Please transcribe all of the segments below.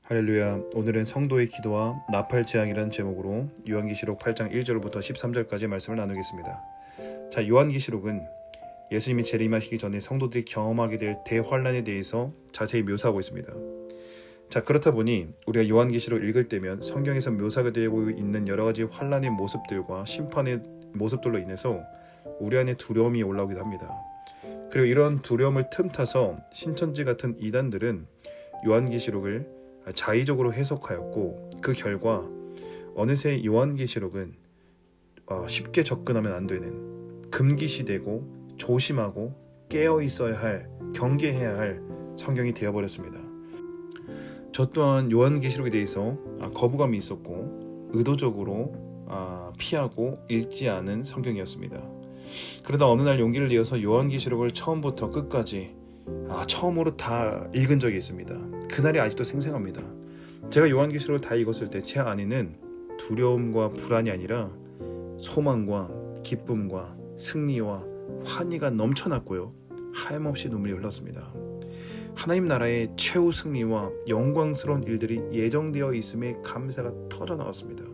할렐루야. 오늘은 성도의 기도와 나팔 재앙이라는 제목으로 요한계시록 8장 1절부터 13절까지 말씀을 나누겠습니다. 자, 요한계시록은 예수님이 재림하시기 전에 성도들이 경험하게 될 대환란에 대해서 자세히 묘사하고 있습니다. 자, 그렇다 보니 우리가 요한계시록 읽을 때면 성경에서 묘사가 되고 있는 여러 가지 환란의 모습들과 심판의 모습들로 인해서 우리 안에 두려움이 올라오기도 합니다. 그리고 이런 두려움을 틈타서 신천지 같은 이단들은 요한계시록을 자의적으로 해석하였고, 그 결과 어느새 요한계시록은 쉽게 접근하면 안 되는 금기시되고 조심하고 깨어 있어야 할, 경계해야 할 성경이 되어버렸습니다. 저 또한 요한계시록에 대해서 거부감이 있었고 의도적으로 피하고 읽지 않은 성경이었습니다. 그러다 어느 날 용기를 내어서 요한계시록을 처음부터 끝까지 처음으로 다 읽은 적이 있습니다. 그날이 아직도 생생합니다. 제가 요한계시록을 다 읽었을 때 제 안에는 두려움과 불안이 아니라 소망과 기쁨과 승리와 환희가 넘쳐났고요, 하염없이 눈물이 흘렀습니다. 하나님 나라의 최후 승리와 영광스러운 일들이 예정되어 있음에 감사가 터져나왔습니다.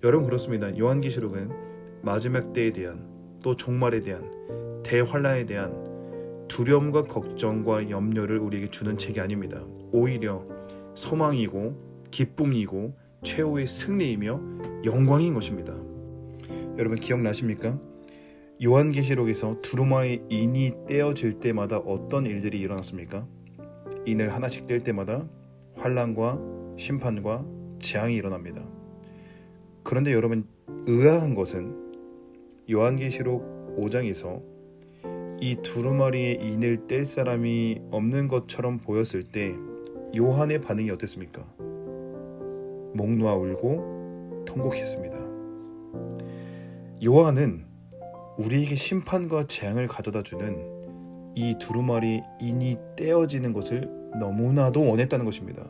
여러분, 그렇습니다. 요한계시록은 마지막 때에 대한, 또 종말에 대한, 대환란에 대한 두려움과 걱정과 염려를 우리에게 주는 책이 아닙니다. 오히려 소망이고 기쁨이고 최후의 승리이며 영광인 것입니다. 여러분, 기억나십니까? 요한계시록에서 두루마리 인이 떼어질 때마다 어떤 일들이 일어났습니까? 인을 하나씩 뗄 때마다 환난과 심판과 재앙이 일어납니다. 그런데 여러분, 의아한 것은 요한계시록 5장에서 이 두루마리의 인을 뗄 사람이 없는 것처럼 보였을 때 요한의 반응이 어땠습니까? 목 놓아 울고 통곡했습니다. 요한은 우리에게 심판과 재앙을 가져다 주는 이 두루마리 인이 떼어지는 것을 너무나도 원했다는 것입니다.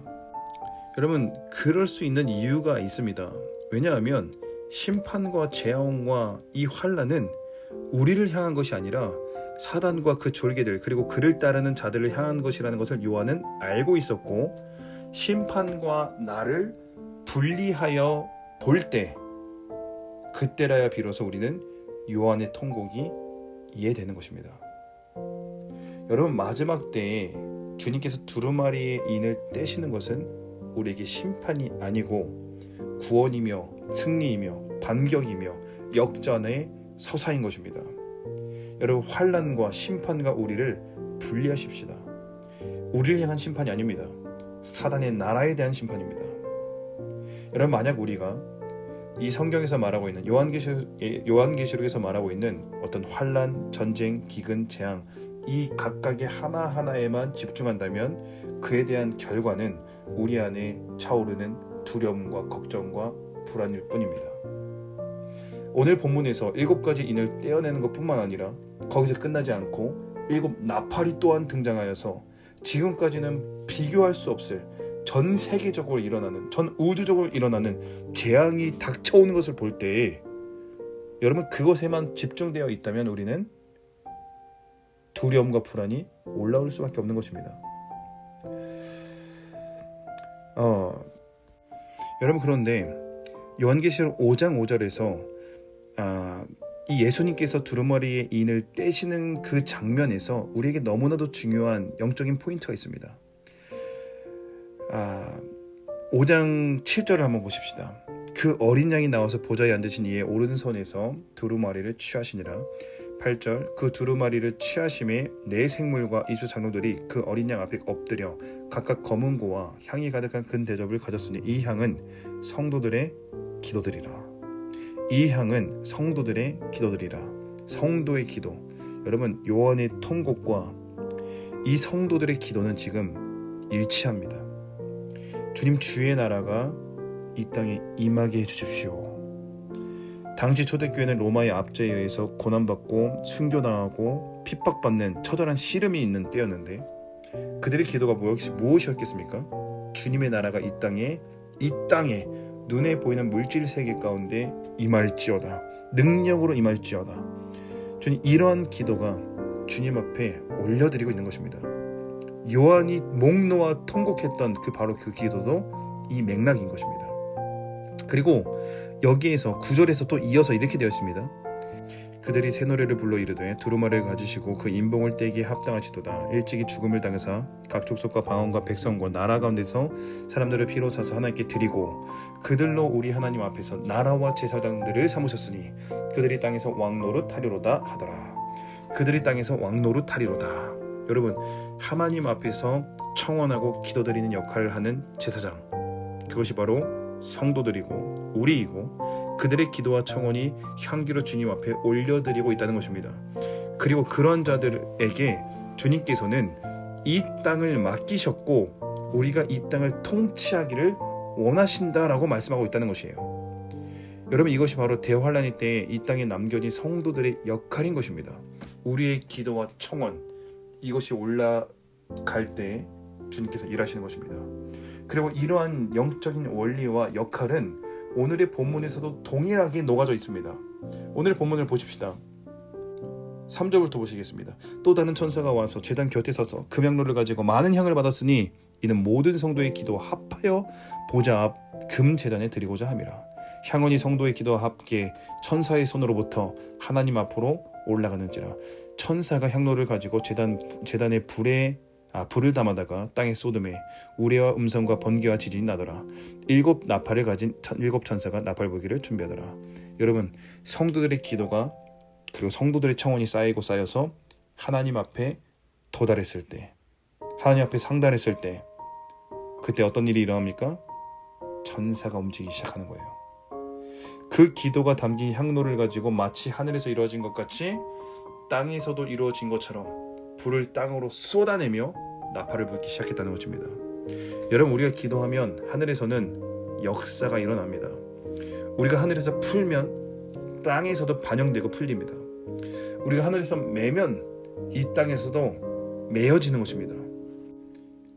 여러분, 그럴 수 있는 이유가 있습니다. 왜냐하면 심판과 재앙과 이 환난은 우리를 향한 것이 아니라 사단과 그 졸개들, 그리고 그를 따르는 자들을 향한 것이라는 것을 요한은 알고 있었고, 심판과 나를 분리하여 볼 때, 그때라야 비로소 우리는 요한의 통곡이 이해되는 것입니다. 여러분, 마지막 때에 주님께서 두루마리의 인을 떼시는 것은 우리에게 심판이 아니고 구원이며 승리이며 반격이며 역전의 서사인 것입니다. 여러분, 환난과 심판과 우리를 분리하십시다. 우리를 향한 심판이 아닙니다. 사단의 나라에 대한 심판입니다. 여러분, 만약 우리가 이 성경에서 말하고 있는 요한계시록에서 말하고 있는 어떤 환난, 전쟁, 기근, 재앙, 이 각각의 하나하나에만 집중한다면 그에 대한 결과는 우리 안에 차오르는 두려움과 걱정과 불안일 뿐입니다. 오늘 본문에서 7가지 인을 떼어내는 것뿐만 아니라 거기서 끝나지 않고 7 나팔이 또한 등장하여서 지금까지는 비교할 수 없을 전 세계적으로 일어나는, 전 우주적으로 일어나는 재앙이 닥쳐오는 것을 볼 때에 여러분, 그것에만 집중되어 있다면 우리는 두려움과 불안이 올라올 수밖에 없는 것입니다. 여러분, 그런데 요한계시록 5장 5절에서 이 예수님께서 두루마리의 인을 떼시는 그 장면에서 우리에게 너무나도 중요한 영적인 포인트가 있습니다. 5장 7절을 한번 보십시다. 그 어린 양이 나와서 보좌에 앉으신 이의 오른손에서 두루마리를 취하시니라. 8절, 그 두루마리를 취하심에 네 생물과 20 장로들이 그 어린 양 앞에 엎드려 각각 검은 고와 향이 가득한 큰 대접을 가졌으니 이 향은 성도들의 기도들이라. 이 향은 성도들의 기도들이라. 성도의 기도. 여러분, 요한의 통곡과 이 성도들의 기도는 지금 일치합니다. 주님, 주의 나라가 이 땅에 임하게 해주십시오. 당시 초대교회는 로마의 압제에 의해서 고난받고 순교당하고 핍박받는 처절한 씨름이 있는 때였는데, 그들의 기도가 무엇이었겠습니까? 주님의 나라가 이 땅에 눈에 보이는 물질 세계 가운데 임할지어다. 능력으로 임할지어다. 주님, 이러한 기도가 주님 앞에 올려드리고 있는 것입니다. 요한이 목 놓아 통곡했던 바로 그 기도도 이 맥락인 것입니다. 그리고 여기에서 9절에서 또 이어서 이렇게 되어 있습니다. 그들이 새 노래를 불러 이르되 두루마리를 가지시고 그 인봉을 떼기에 합당하시도다. 일찍이 죽음을 당하사 각 족속과 방언과 백성과 나라 가운데서 사람들을 피로 사서 하나님께 드리고 그들로 우리 하나님 앞에서 나라와 제사장들을 삼으셨으니 그들이 땅에서 왕노릇 하리로다 하더라. 그들이 땅에서 왕노릇 하리로다. 여러분, 하나님 앞에서 청원하고 기도드리는 역할을 하는 제사장, 그것이 바로 성도들이고 우리이고 그들의 기도와 청원이 향기로 주님 앞에 올려드리고 있다는 것입니다. 그리고 그런 자들에게 주님께서는 이 땅을 맡기셨고 우리가 이 땅을 통치하기를 원하신다라고 말씀하고 있다는 것이에요. 여러분, 이것이 바로 대환란의 때에 이 땅에 남겨진 성도들의 역할인 것입니다. 우리의 기도와 청원, 이것이 올라갈 때 주님께서 일하시는 것입니다. 그리고 이러한 영적인 원리와 역할은 오늘의 본문에서도 동일하게 녹아져 있습니다. 오늘의 본문을 보십시다. 3절부터 보시겠습니다. 또 다른 천사가 와서 제단 곁에 서서 금향로를 가지고 많은 향을 받았으니 이는 모든 성도의 기도와 합하여 보좌 앞 금 제단에 드리고자 함이라. 향원이 성도의 기도와 함께 천사의 손으로부터 하나님 앞으로 올라가는지라. 천사가 향로를 가지고 제단에 불을 담아다가 땅에 쏟음에 우레와 음성과 번개와 지진이 나더라. 7 나팔을 가진 7 천사가 나팔 불기를 준비하더라. 여러분, 성도들의 기도가 그리고 성도들의 청원이 쌓이고 쌓여서 하나님 앞에 도달했을 때, 하나님 앞에 상달했을 때, 그때 어떤 일이 일어납니까? 천사가 움직이기 시작하는 거예요. 그 기도가 담긴 향로를 가지고 마치 하늘에서 이루어진 것 같이 땅에서도 이루어진 것처럼 불을 땅으로 쏟아내며 나팔을 불기 시작했다는 것입니다. 여러분, 우리가 기도하면 하늘에서는 역사가 일어납니다. 우리가 하늘에서 풀면 땅에서도 반영되고 풀립니다. 우리가 하늘에서 매면 이 땅에서도 매어지는 것입니다.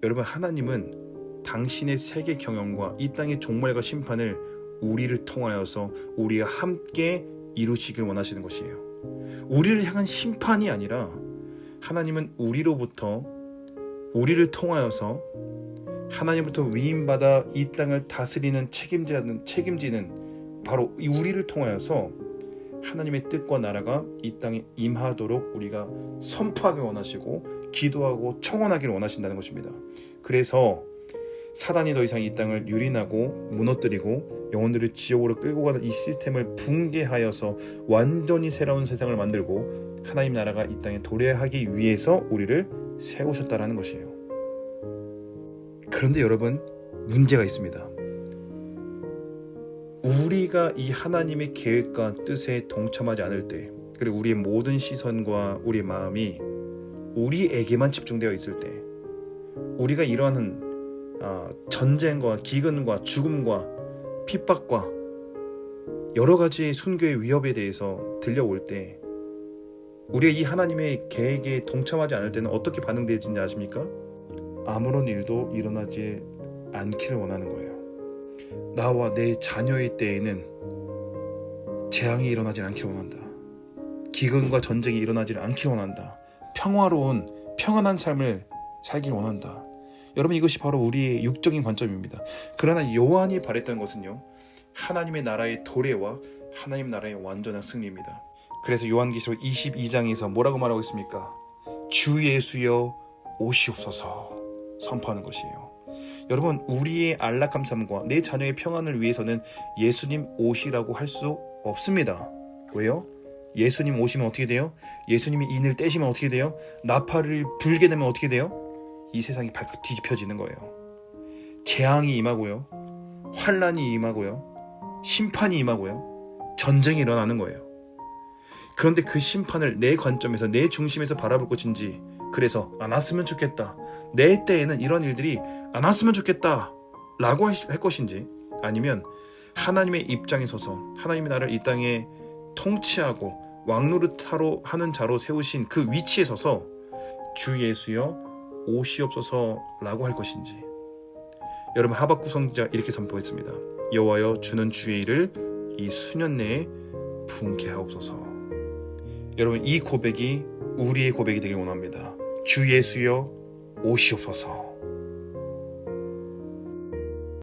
여러분, 하나님은 당신의 세계 경영과 이 땅의 종말과 심판을 우리를 통하여서 우리와 함께 이루시길 원하시는 것이에요. 우리를 향한 심판이 아니라 하나님은 우리를 통하여서 하나님부터 위임받아 이 땅을 다스리는 책임지는 바로 우리를 통하여서 하나님의 뜻과 나라가 이 땅에 임하도록 우리가 선포하길 원하시고 기도하고 청원하기를 원하신다는 것입니다. 그래서 사단이 더 이상 이 땅을 유린하고 무너뜨리고 영혼들을 지옥으로 끌고 가는 이 시스템을 붕괴하여서 완전히 새로운 세상을 만들고 하나님 나라가 이 땅에 도래하기 위해서 우리를 세우셨다라는 것이에요. 그런데 여러분, 문제가 있습니다. 우리가 이 하나님의 계획과 뜻에 동참하지 않을 때, 그리고 우리의 모든 시선과 우리의 마음이 우리에게만 집중되어 있을 때, 우리가 이러한 전쟁과 기근과 죽음과 핍박과 여러 가지 순교의 위협에 대해서 들려올 때, 우리가 이 하나님의 계획에 동참하지 않을 때는 어떻게 반응되는지 아십니까? 아무런 일도 일어나지 않기를 원하는 거예요. 나와 내 자녀의 때에는 재앙이 일어나지 않기를 원한다. 기근과 전쟁이 일어나지 않기를 원한다. 평안한 삶을 살길 원한다. 여러분, 이것이 바로 우리의 육적인 관점입니다. 그러나 요한이 바랬던 것은요, 하나님의 나라의 도래와 하나님 나라의 완전한 승리입니다. 그래서 요한계시록 22장에서 뭐라고 말하고 있습니까? 주 예수여 오시옵소서 선포하는 것이에요. 여러분, 우리의 안락함 삶과 내 자녀의 평안을 위해서는 예수님 오시라고 할 수 없습니다. 왜요? 예수님 오시면 어떻게 돼요? 예수님이 인을 떼시면 어떻게 돼요? 나팔을 불게 되면 어떻게 돼요? 이 세상이 발칵 뒤집혀지는 거예요. 재앙이 임하고요, 환란이 임하고요, 심판이 임하고요, 전쟁이 일어나는 거예요. 그런데 그 심판을 내 관점에서, 내 중심에서 바라볼 것인지, 그래서 안 왔으면 좋겠다, 내 때에는 이런 일들이 안 왔으면 좋겠다 라고 할 것인지, 아니면 하나님의 입장에 서서 하나님의 나라를 이 땅에 통치하고 왕노릇하러 하는 자로 세우신 그 위치에 서서 주 예수여 오시옵소서 라고 할 것인지. 여러분, 하박국 선지자 이렇게 선포했습니다. 여호와여, 주는 주의 일을 이 수년 내에 붕괴하옵소서. 여러분, 이 고백이 우리의 고백이 되길 원합니다. 주 예수여 오시옵소서.